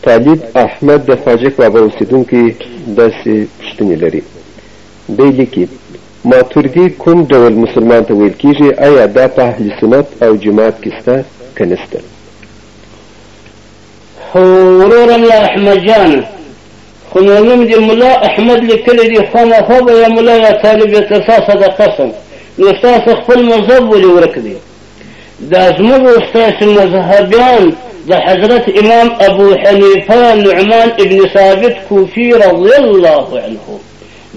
طالب احمد د خواجه بابا اوسیدونکي داسې پوښتنې لري. دی لیکي ماتوریدي کوم ډول مسلمان ته ویل کیږي؟ آیا دا په اهل سنت او جماعت کې شته که نشته؟ ورور الله احمد جان خو نوم دې ملا احمد لیکلی دي خامخا به یا ملا یا طالب یې تر ساسه د قسم نو ستاسو خپل مذهب ولې ورک دی؟ دا زموږ ستاسو مذهبیان د حضرت امام ابو حنیفه نعمان ابن ثابت کوفي رضی الله عنه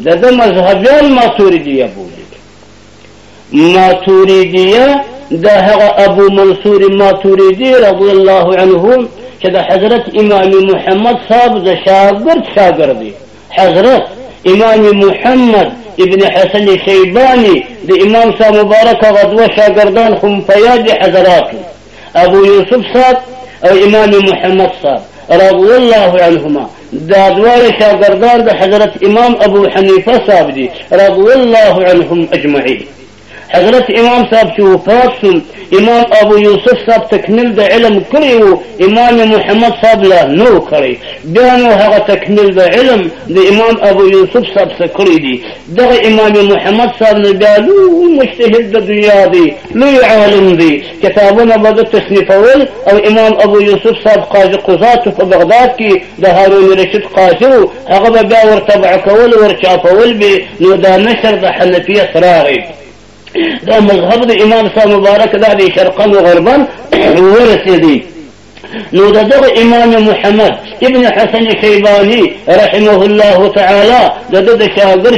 د ده مذهبیان ماتوریدیه بولي. ماتوریدیه د هغه ابو منصور ماتوریدي رضی الله عنه چې د حضرت امام محمد صاحب د شاګرد دی. حضرت امام محمد ابن حسن شیبانی د امام صاحب مبارک هغه دوه شاګردان خو په یاد حضرات ابو یوسف صاحب او امام محمد صاحب رضی الله عنهما دا دوه شاګردان د حضرت امام ابو حنیفه صاحب دي رضی الله عنهم اجمعین. حضرت امام صاحب چې وفات شو امام ابو یوسف صاحب تکمیل د علم کړی و، امام محمد صاحب لا نو کړی. بیا نو هغه تکمیل د علم د امام ابو یوسف صاحب څخه کړی دي. دغه امام محمد صاحب نه بیا لوی مجتهد د دنیا دی، لوی عالم دی، کتابونه به د تصنیفول او امام ابو یوسف صاحب قاضي قضات په بغداد کې د هارون رشید قاضي و، هغه به بیا ورطبع کول ورچاپول به نو دا نشر د حنفیه راغی. دا مذهب د امام صاحب مبارک دا دی شرقا و غربا ورسېدی. نو دغه امام محمد ابن حسن شیبانی رحمه الله تعالی د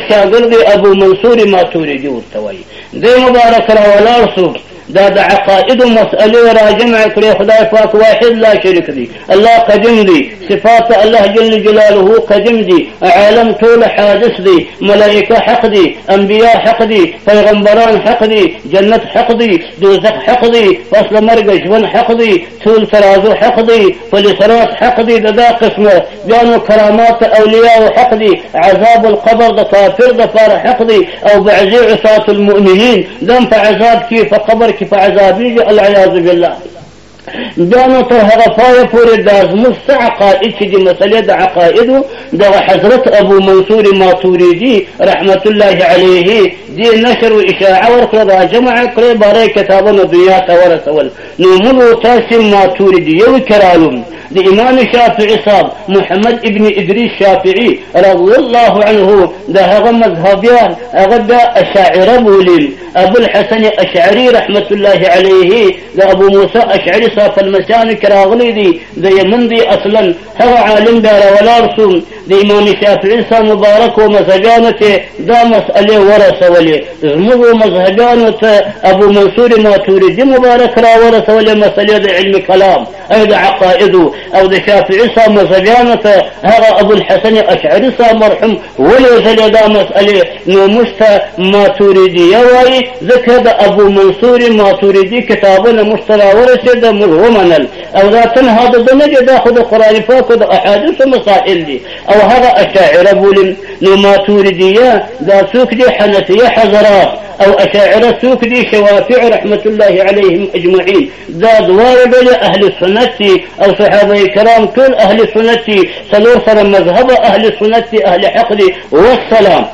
شاګرد ابو منصور ماتوریدي ورته وایي. دی مبارک را ولاړ شو دا د عقائد مسئله راجمع کړي. خدای پاک واحد لا شریک دی، الله قدیم دی، صفات الله جل جلاله قدیم دی، عالم ټول حادث دی، ملائکه حق دی، انبیاء حق دی، پیغمبران حق دی، جنت حق دی، دوزخ حق دی، فصل مرګ ژوند حق دی، ټول ترازو حق دی، فلسرات حق دی. دا قسمه بیانو کرامات اولیاء حق دی، عذاب القبر د کافر د پار حق دی، او بعضی عصاة المؤمنین دم په عذاب کې په قبر کې په عذابیږي العیاذ بالله. بیا نو تر هغه پایه پورې دا زموږ څه عقاید چې دي مسلې د عقایدو دغه حضرت ابو منصور ماتوریدي رحمت الله علیه دې نشر و اشاعه ورکړه، دا جمع کړې باره کتابونه دنیا ته ورسول. نو موږ تاسې ماتوریدي یو کرالو د امام شافعي صاحب محمد ابن ادریس شافعي رضی الله عنه د هغه مذهبیان هغه د اشاعره بولي. ابو الحسن اشعري رحمت الله علیه د ابو موسی اشعري صاحب المسان کې راغلي دي، د یمن دي اصلا. هغه عالم بیا راولاړ شو د امام شافعي صاحب مبارک و مذهبیانو ته دا مسئلې ورسولې. زموږ مذهبیانو ته ابو منصور ماتوریدي مبارک راورسولې مسئلې د علم کلام او د عقائدو، او د شافعي صاحب مذهبیانو ته هغه ابو الحسن اشعري صاحب مرحوم ولېږلې دا مسئلې. نو موږ ته ماتوریدیه وایي ځکه د ابو منصور ماتوریدي کتابونه موږ ته راورسېده، موږ ومنل. او دا تنها د ده نه دي، دا خو د قرآن پاک او د احادیثو مسائل دي، او هغه اشاعره بولي. نو ماتوریدیه دا څوک دي؟ حنفیه حضرات. او اشاعره څوک دي؟ شوافع رحمت الله علیهم اجمعین. دا دواړه ډلې اهل سنت دي، او صحابه کرام ټول اهل سنت دي، څلور سره مذهب اهل سنت دي، اهل حق دي. والسلام.